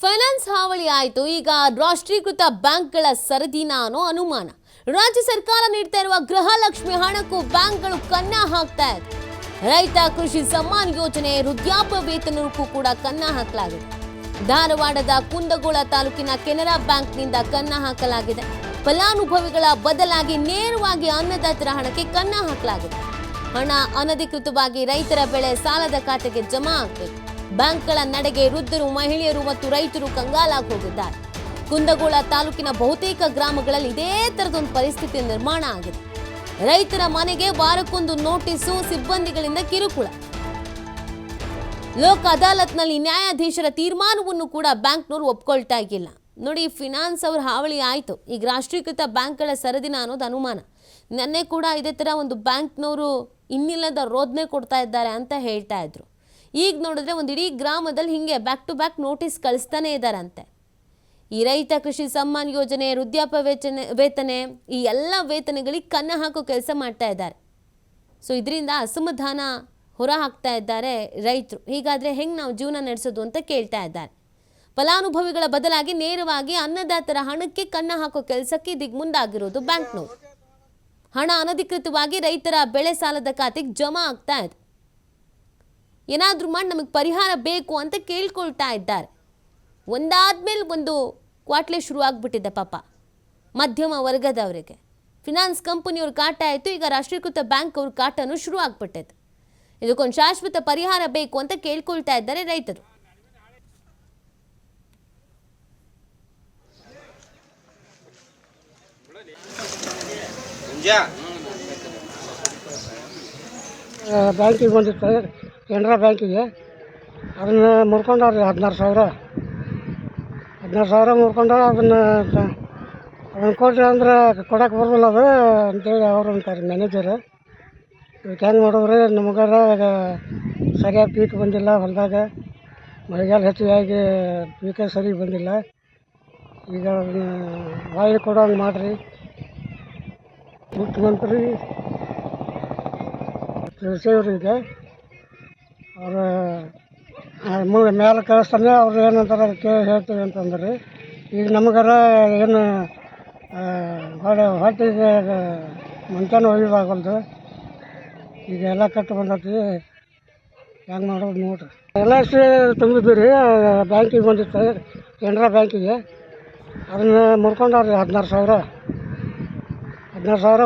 Finance ಹಾವಳಿ ಆಯಿತು. ಈಗ ರಾಷ್ಟ್ರೀಕೃತ ಬ್ಯಾಂಕ್ಗಳ ಸರದಿನ ಅನ್ನೋ ಅನುಮಾನ. ರಾಜ್ಯ ಸರ್ಕಾರ ನೀಡ್ತಾ ಇರುವ ಗೃಹಲಕ್ಷ್ಮಿ ಹಣಕ್ಕೂ ಬ್ಯಾಂಕ್ಗಳು ಕನ್ನ ಹಾಕ್ತಾ ಇದೆ. ರೈತ ಕೃಷಿ ಸಮ್ಮಾನ್ ಯೋಜನೆ, ವೃದ್ಧಾಪ್ಯ ವೇತನಕ್ಕೂ ಕೂಡ ಕನ್ನ ಹಾಕಲಾಗಿದೆ. ಧಾರವಾಡದ ಕುಂದಗೋಳ ತಾಲೂಕಿನ ಕೆನರಾ ಬ್ಯಾಂಕ್ನಿಂದ ಕನ್ನ ಹಾಕಲಾಗಿದೆ. ಫಲಾನುಭವಿಗಳ ಬದಲಾಗಿ ನೇರವಾಗಿ ಅನ್ನದಾತರ ಹಣಕ್ಕೆ ಕನ್ನ ಹಾಕಲಾಗಿದೆ. ಹಣ ಅನಧಿಕೃತವಾಗಿ ರೈತರ ಬೆಳೆ ಸಾಲದ ಖಾತೆಗೆ ಜಮಾ ಆಗಬೇಕು. ಬ್ಯಾಂಕ್ಗಳ ನಡೆಗೆ ವೃದ್ಧರು, ಮಹಿಳೆಯರು ಮತ್ತು ರೈತರು ಕಂಗಾಲಾಗಿ ಹೋಗಿದ್ದಾರೆ. ಕುಂದಗೋಳ ತಾಲೂಕಿನ ಬಹುತೇಕ ಗ್ರಾಮಗಳಲ್ಲಿ ಇದೇ ತರದೊಂದು ಪರಿಸ್ಥಿತಿ ನಿರ್ಮಾಣ ಆಗಿದೆ. ರೈತರ ಮನೆಗೆ ವಾರಕ್ಕೊಂದು ನೋಟಿಸು, ಸಿಬ್ಬಂದಿಗಳಿಂದ ಕಿರುಕುಳ. ಲೋಕ ಅದಾಲತ್ನಲ್ಲಿ ನ್ಯಾಯಾಧೀಶರ ತೀರ್ಮಾನವನ್ನು ಕೂಡ ಬ್ಯಾಂಕ್ನವರು ಒಪ್ಕೊಳ್ತಾ ಇಲ್ಲ. ನೋಡಿ, ಫಿನಾನ್ಸ್ ಅವ್ರ ಹಾವಳಿ ಆಯಿತು. ಈಗ ರಾಷ್ಟ್ರೀಕೃತ ಬ್ಯಾಂಕ್ಗಳ ಸರದಿನ ಅನ್ನೋದು ಅನುಮಾನ. ನೆನ್ನೆ ಕೂಡ ಇದೇ ಥರ ಒಂದು ಬ್ಯಾಂಕ್ನವರು ಇನ್ನಿಲ್ಲದ ರೋದನೆ ಕೊಡ್ತಾ ಇದ್ದಾರೆ ಅಂತ ಹೇಳ್ತಾ ಇದ್ರು. ಈಗ ನೋಡಿದ್ರೆ ಒಂದು ಇಡೀ ಗ್ರಾಮದಲ್ಲಿ ಹಿಂಗೆ ಬ್ಯಾಕ್ ಟು ಬ್ಯಾಕ್ ನೋಟಿಸ್ ಕಳಿಸ್ತಾನೆ ಇದ್ದಾರಂತೆ. ಈ ರೈತ ಕೃಷಿ ಸಮ್ಮಾನ್ ಯೋಜನೆ, ವೃದ್ಧಾಪ್ಯ ವೇತನೆ, ಈ ಎಲ್ಲ ವೇತನಗಳಿಗೆ ಕನ್ನ ಹಾಕೋ ಕೆಲಸ ಮಾಡ್ತಾ ಇದ್ದಾರೆ. ಸೊ ಇದರಿಂದ ಅಸಮಾಧಾನ ಹೊರ ಹಾಕ್ತಾ ಇದ್ದಾರೆ ರೈತರು. ಹೀಗಾದರೆ ಹೆಂಗೆ ನಾವು ಜೀವನ ನಡೆಸೋದು ಅಂತ ಕೇಳ್ತಾ ಇದ್ದಾರೆ. ಫಲಾನುಭವಿಗಳ ಬದಲಾಗಿ ನೇರವಾಗಿ ಅನ್ನದಾತರ ಹಣಕ್ಕೆ ಕನ್ನ ಹಾಕೋ ಕೆಲಸಕ್ಕೆ ಇದೀಗ ಮುಂದಾಗಿರೋದು ಬ್ಯಾಂಕ್ನವರು. ಹಣ ಅನಧಿಕೃತವಾಗಿ ರೈತರ ಬೆಳೆ ಸಾಲದ ಖಾತೆಗೆ ಜಮಾ ಆಗ್ತಾ ಇದೆ. ಏನಾದರೂ ಮಾಡಿ ನಮಗೆ ಪರಿಹಾರ ಬೇಕು ಅಂತ ಕೇಳ್ಕೊಳ್ತಾ ಇದ್ದಾರೆ. ಒಂದಾದ್ಮೇಲೆ ಒಂದು ಕ್ವಾಟ್ಲೆ ಶುರು ಆಗ್ಬಿಟ್ಟಿದೆ ಪಾಪ ಮಧ್ಯಮ ವರ್ಗದವರಿಗೆ. ಫಿನಾನ್ಸ್ ಕಂಪನಿಯವ್ರ ಕಾಟ ಆಯಿತು, ಈಗ ರಾಷ್ಟ್ರೀಕೃತ ಬ್ಯಾಂಕ್ ಅವ್ರ ಕಾಟನೂ ಶುರು ಆಗ್ಬಿಟ್ಟಿದೆ. ಇದಕ್ಕೊಂದು ಶಾಶ್ವತ ಪರಿಹಾರ ಬೇಕು ಅಂತ ಕೇಳ್ಕೊಳ್ತಾ ಇದ್ದಾರೆ ರೈತರು. ಬ್ಯಾಂಕಿಗೆ ಬಂದಿತ್ತು, ಕೆನರಾ ಬ್ಯಾಂಕಿಗೆ. ಅದನ್ನು ಮುರ್ಕೊಂಡವ್ರಿ 16,000 ಮುರ್ಕೊಂಡ. ಅದನ್ನು ಕೊಟ್ಟರೆ ಅಂದ್ರೆ ಕೊಡಕ್ಕೆ ಬರೋದಿಲ್ಲ ಅದು ಅಂತೇಳಿ ಅವರು ಅಂತಾರೆ ಮ್ಯಾನೇಜರ್. ಇದಕ್ಕೆ ಹೆಂಗೆ ಮಾಡಿದ್ರೆ ನಮಗಾರ ಸರಿಯಾಗಿ ಪೀಕ್ ಬಂದಿಲ್ಲ ಹೊಲದಾಗ, ಮಳೆಗಾಲ ಹೆಚ್ಚಿಗಾಗಿ ಪೀಕ ಸರಿ ಬಂದಿಲ್ಲ. ಈಗ ಅದನ್ನು ವಾಯಿ ಕೊಡೋಂಗೆ ಮಾಡಿರಿ. ಮುಖ್ಯಮಂತ್ರಿ ತಿಳಿಸೇವ್ರಿಗೆ ಅವರು ಮೇಲೆ ಕಳಿಸ್ತಾನೆ. ಅವ್ರು ಏನಂತಾರೆ ಕೇಳಿ ಹೇಳ್ತೀವಿ ಅಂತಂದ್ರಿ. ಈಗ ನಮಗಾರ ಏನು ಹೊಟ್ಟೆಗೆ ಮುಂಚೆನೂ ಒಯ್ಯೋದಾಗಲ್ದು. ಈಗ ಎಲ್ಲ ಕಟ್ಟು ಬಂದೈತಿ, ಹೆಂಗೆ ಮಾಡೋದು ನೋಡ್ರಿ. LIC ತುಂಬಿದ್ವಿ ರೀ, ಬ್ಯಾಂಕಿಗೆ ಬಂದಿತ್ತು, ಕೆನರಾ ಬ್ಯಾಂಕಿಗೆ. ಅದನ್ನು ಮುರ್ಕೊಂಡವ್ರಿ 16,000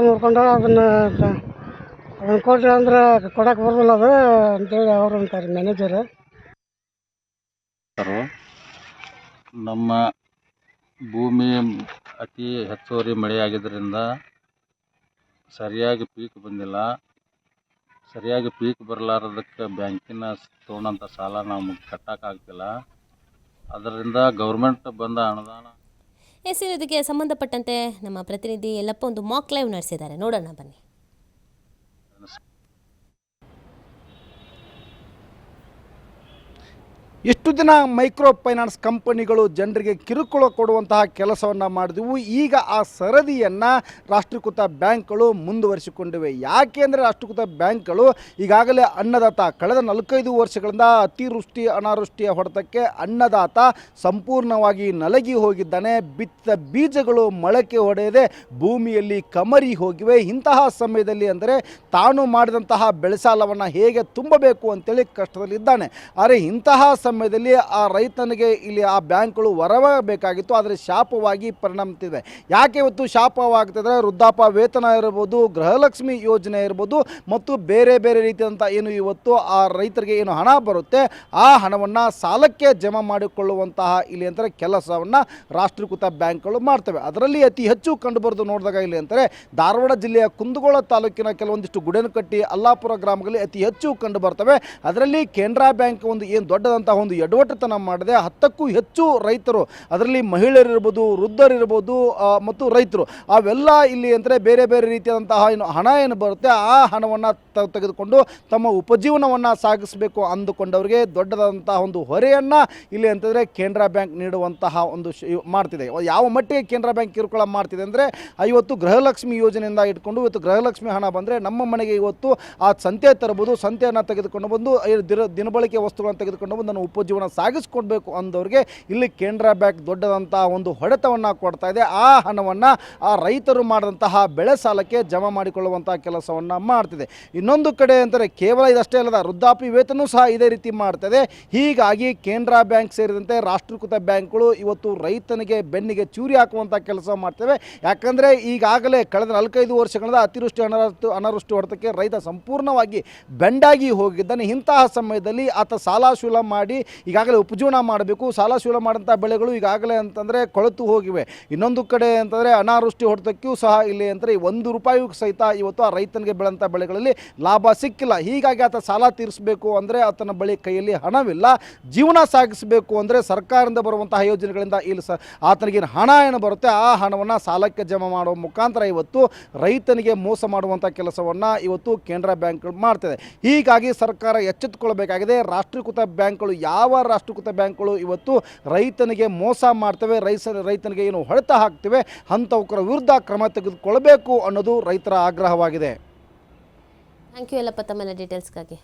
ಮುರ್ಕೊಂಡ. ಅದನ್ನು ಕೊಟ್ಟರೆ ಅಂದ್ರೆ ಕೊಡಕ್ಕೆ ಬರೋದಿಲ್ಲ ಅದು ಅಂತೇಳಿ ಅವರು ಅಂತಾರೆ ಮ್ಯಾನೇಜರ್. ನಮ್ಮ ಭೂಮಿ ಅತಿ ಹೆಚ್ಚುವರಿ ಮಳೆಯಾಗಿದ್ದರಿಂದ ಸರಿಯಾಗಿ ಪೀಕ್ ಬಂದಿಲ್ಲ. ಸರಿಯಾಗಿ ಪೀಕ್ ಬರಲಾರದಕ್ಕೆ ಬ್ಯಾಂಕಿನ ತೊಗೊಂಡಂಥ ಸಾಲ ನಾವು ಕಟ್ಟೋಕ್ಕಾಗ್ತಿಲ್ಲ. ಅದರಿಂದ ಗೌರ್ಮೆಂಟ್ ಬಂದ ಅನುದಾನ. ಇದಕ್ಕೆ ಸಂಬಂಧಪಟ್ಟಂತೆ ನಮ್ಮ ಪ್ರತಿನಿಧಿ ಯಲ್ಲಪ್ಪ ಒಂದು ಮಾಕ್ ಲೈವ್ ನಡೆಸಿದ್ದಾರೆ, ನೋಡೋಣ ಬನ್ನಿ. ಎಷ್ಟು ದಿನ ಮೈಕ್ರೋ ಫೈನಾನ್ಸ್ ಕಂಪನಿಗಳು ಜನರಿಗೆ ಕಿರುಕುಳ ಕೊಡುವಂತಹ ಕೆಲಸವನ್ನು ಮಾಡಿದವು. ಈಗ ಆ ಸರದಿಯನ್ನು ರಾಷ್ಟ್ರೀಕೃತ ಬ್ಯಾಂಕ್ಗಳು ಮುಂದುವರಿಸಿಕೊಂಡಿವೆ. ಯಾಕೆ ಅಂದರೆ ರಾಷ್ಟ್ರೀಕೃತ ಬ್ಯಾಂಕ್ಗಳು ಈಗಾಗಲೇ ಅನ್ನದಾತ ಕಳೆದ 45 ವರ್ಷಗಳಿಂದ ಅತಿವೃಷ್ಟಿ ಅನಾವೃಷ್ಟಿಯ ಹೊಡೆತಕ್ಕೆ ಅನ್ನದಾತ ಸಂಪೂರ್ಣವಾಗಿ ನಲಗಿ ಹೋಗಿದ್ದಾನೆ. ಬಿತ್ತ ಬೀಜಗಳು ಮೊಳಕೆ ಹೊಡೆಯದೆ ಭೂಮಿಯಲ್ಲಿ ಕಮರಿ ಹೋಗಿವೆ. ಇಂತಹ ಸಮಯದಲ್ಲಿ ಅಂದರೆ ತಾನು ಮಾಡಿದಂತಹ ಬೆಳೆಸಾಲವನ್ನು ಹೇಗೆ ತುಂಬಬೇಕು ಅಂತೇಳಿ ಕಷ್ಟದಲ್ಲಿದ್ದಾನೆ. ಆದರೆ ಇಂತಹ ಸಮಯದಲ್ಲಿ ಆ ರೈತನಿಗೆ ಇಲ್ಲಿ ಆ ಬ್ಯಾಂಕ್ಗಳು ಹೊರಬೇಕಾಗಿತ್ತು, ಆದರೆ ಶಾಪವಾಗಿ ಪರಿಣಮಿಸಿದೆ. ಯಾಕೆ ಇವತ್ತು ಶಾಪವಾಗ್ತಿದ್ರೆ ವೃದ್ಧಾಪ್ಯ ವೇತನ ಇರ್ಬೋದು, ಗೃಹಲಕ್ಷ್ಮಿ ಯೋಜನೆ ಇರ್ಬೋದು, ಮತ್ತು ಬೇರೆ ಬೇರೆ ರೀತಿಯಾದಂಥ ಏನು ಇವತ್ತು ಆ ರೈತರಿಗೆ ಏನು ಹಣ ಬರುತ್ತೆ ಆ ಹಣವನ್ನು ಸಾಲಕ್ಕೆ ಜಮಾ ಮಾಡಿಕೊಳ್ಳುವಂತಹ ಇಲ್ಲಿ ಅಂತಾರೆ ಕೆಲಸವನ್ನು ರಾಷ್ಟ್ರೀಕೃತ ಬ್ಯಾಂಕ್ಗಳು ಮಾಡ್ತವೆ. ಅದರಲ್ಲಿ ಅತಿ ಹೆಚ್ಚು ಕಂಡುಬರೋದು ನೋಡಿದಾಗ ಇಲ್ಲಿ ಅಂತಾರೆ ಧಾರವಾಡ ಜಿಲ್ಲೆಯ ಕುಂದಗೋಳ ತಾಲೂಕಿನ ಕೆಲವೊಂದಿಷ್ಟು ಗುಡೇನಕಟ್ಟಿ, ಅಲ್ಲಾಪುರ ಗ್ರಾಮಗಳಲ್ಲಿ ಅತಿ ಹೆಚ್ಚು ಕಂಡು ಬರ್ತವೆ. ಅದರಲ್ಲಿ ಕೆನರಾ ಬ್ಯಾಂಕ್ ಒಂದು ಏನು ದೊಡ್ಡದಂತಹ ಒಂದು ಎಡವಟ್ಟುತನ ಮಾಡಿದೆ. 10ಕ್ಕೂ ಹೆಚ್ಚು ರೈತರು, ಅದರಲ್ಲಿ ಮಹಿಳೆಯರಿರ್ಬೋದು, ವೃದ್ಧರಿರ್ಬೋದು ಮತ್ತು ರೈತರು, ಅವೆಲ್ಲ ಇಲ್ಲಿ ಅಂದರೆ ಬೇರೆ ಬೇರೆ ರೀತಿಯಾದಂತಹ ಏನು ಹಣ ಏನು ಬರುತ್ತೆ ಆ ಹಣವನ್ನು ತೆಗೆದುಕೊಂಡು ತಮ್ಮ ಉಪಜೀವನವನ್ನು ಸಾಗಿಸಬೇಕು ಅಂದುಕೊಂಡವರಿಗೆ ದೊಡ್ಡದಾದಂತಹ ಒಂದು ಹೊರೆಯನ್ನು ಇಲ್ಲಿ ಅಂತಂದರೆ ಕೆನರಾ ಬ್ಯಾಂಕ್ ನೀಡುವಂತಹ ಒಂದು ಮಾಡ್ತಿದೆ. ಯಾವ ಮಟ್ಟಿಗೆ ಕೆನರಾ ಬ್ಯಾಂಕ್ ಕಿರುಕುಳ ಮಾಡ್ತಿದೆ ಅಂದರೆ ಇವತ್ತು ಗೃಹಲಕ್ಷ್ಮಿ ಯೋಜನೆಯಿಂದ ಇಟ್ಕೊಂಡು ಇವತ್ತು ಗೃಹಲಕ್ಷ್ಮಿ ಹಣ ಬಂದರೆ ನಮ್ಮ ಮನೆಗೆ ಇವತ್ತು ಆ ಸಂತೆ ತರಬಹುದು, ಸಂತೆಯನ್ನು ತೆಗೆದುಕೊಂಡು ಬಂದು ದಿನಬಳಕೆ ವಸ್ತುಗಳನ್ನು ತೆಗೆದುಕೊಂಡು ಬಂದು ಉಪಜೀವನ ಸಾಗಿಸ್ಕೊಡ್ಬೇಕು ಅಂದವ್ರಿಗೆ ಇಲ್ಲಿ ಕೆನರಾ ಬ್ಯಾಂಕ್ ದೊಡ್ಡದಂಥ ಒಂದು ಹೊಡೆತವನ್ನು ಕೊಡ್ತಾ ಇದೆ. ಆ ಹಣವನ್ನು ಆ ರೈತರು ಮಾಡಿದಂತಹ ಬೆಳೆ ಸಾಲಕ್ಕೆ ಜಮಾ ಮಾಡಿಕೊಳ್ಳುವಂಥ ಕೆಲಸವನ್ನು ಮಾಡ್ತಿದೆ. ಇನ್ನೊಂದು ಕಡೆ ಅಂತಾರೆ ಕೇವಲ ಇದಷ್ಟೇ ಅಲ್ಲದ ವೃದ್ಧಾಪ್ಯ ವೇತನೂ ಸಹ ಇದೇ ರೀತಿ ಮಾಡ್ತದೆ. ಹೀಗಾಗಿ ಕೆನರಾ ಬ್ಯಾಂಕ್ ಸೇರಿದಂತೆ ರಾಷ್ಟ್ರೀಕೃತ ಬ್ಯಾಂಕ್ಗಳು ಇವತ್ತು ರೈತನಿಗೆ ಬೆನ್ನಿಗೆ ಚೂರಿ ಹಾಕುವಂಥ ಕೆಲಸ ಮಾಡ್ತವೆ. ಯಾಕಂದರೆ ಈಗಾಗಲೇ ಕಳೆದ 4-5 ವರ್ಷಗಳಿಂದ ಅತಿವೃಷ್ಟಿ ಅನಾವೃಷ್ಟಿ ಹೊಡೆತಕ್ಕೆ ರೈತ ಸಂಪೂರ್ಣವಾಗಿ ಬೆಂಡಾಗಿ ಹೋಗಿದ್ದಾನೆ. ಇಂತಹ ಸಮಯದಲ್ಲಿ ಆತ ಸಾಲ ಶೂಲ ಮಾಡಿ ಈಗಾಗಲೇ ಉಪಜೀವನ ಮಾಡಬೇಕು. ಸಾಲ ಶೂಲ ಮಾಡಿದಂಥ ಬೆಳೆಗಳು ಈಗಾಗಲೇ ಅಂತಂದರೆ ಕೊಳೆತು ಹೋಗಿವೆ. ಇನ್ನೊಂದು ಕಡೆ ಅಂತಂದರೆ ಅನಾವೃಷ್ಟಿ ಹೊಡೆತಕ್ಕೂ ಸಹ ಇಲ್ಲಿ ಅಂದರೆ 1 ರೂಪಾಯಿಗೂ ಸಹಿತ ಇವತ್ತು ಆ ರೈತನಿಗೆ ಬೆಳೆದಂಥ ಬೆಳೆಗಳಲ್ಲಿ ಲಾಭ ಸಿಕ್ಕಿಲ್ಲ. ಹೀಗಾಗಿ ಆತ ಸಾಲ ತೀರಿಸಬೇಕು ಅಂದರೆ ಆತನ ಬಳಿ ಕೈಯಲ್ಲಿ ಹಣವಿಲ್ಲ. ಜೀವನ ಸಾಗಿಸಬೇಕು ಅಂದರೆ ಸರ್ಕಾರದಿಂದ ಬರುವಂತಹ ಯೋಜನೆಗಳಿಂದ ಇಲ್ಲಿ ಆತನಿಗೆ ಹಣ ಏನು ಬರುತ್ತೆ ಆ ಹಣವನ್ನು ಸಾಲಕ್ಕೆ ಜಮಾ ಮಾಡುವ ಮುಖಾಂತರ ಇವತ್ತು ರೈತನಿಗೆ ಮೋಸ ಮಾಡುವಂಥ ಕೆಲಸವನ್ನು ಇವತ್ತು ಕೆನರಾ ಬ್ಯಾಂಕ್ಗಳು ಮಾಡ್ತದೆ. ಹೀಗಾಗಿ ಸರ್ಕಾರ ಎಚ್ಚೆತ್ತುಕೊಳ್ಬೇಕಾಗಿದೆ. ರಾಷ್ಟ್ರೀಕೃತ ಬ್ಯಾಂಕ್ಗಳು ಯಾವ ರಾಷ್ಟ್ರೀಕೃತ ಬ್ಯಾಂಕ್ಗಳು ಇವತ್ತು ರೈತನಿಗೆ ಮೋಸ ಮಾಡ್ತವೆ, ರೈತನಿಗೆ ಏನು ಹೊಡೆತ ಹಾಕ್ತಿವೆ ಅಂಥವರ ವಿರುದ್ಧ ಕ್ರಮ ತೆಗೆದುಕೊಳ್ಳಬೇಕು ಅನ್ನೋದು ರೈತರ ಆಗ್ರಹವಾಗಿದೆ. ಥ್ಯಾಂಕ್ ಯು ಎಲ್ಲಪ್ಪ ತಮ್ಮೆಲ್ಲ ಡೀಟೇಲ್ಸ್ಗಾಗಿ.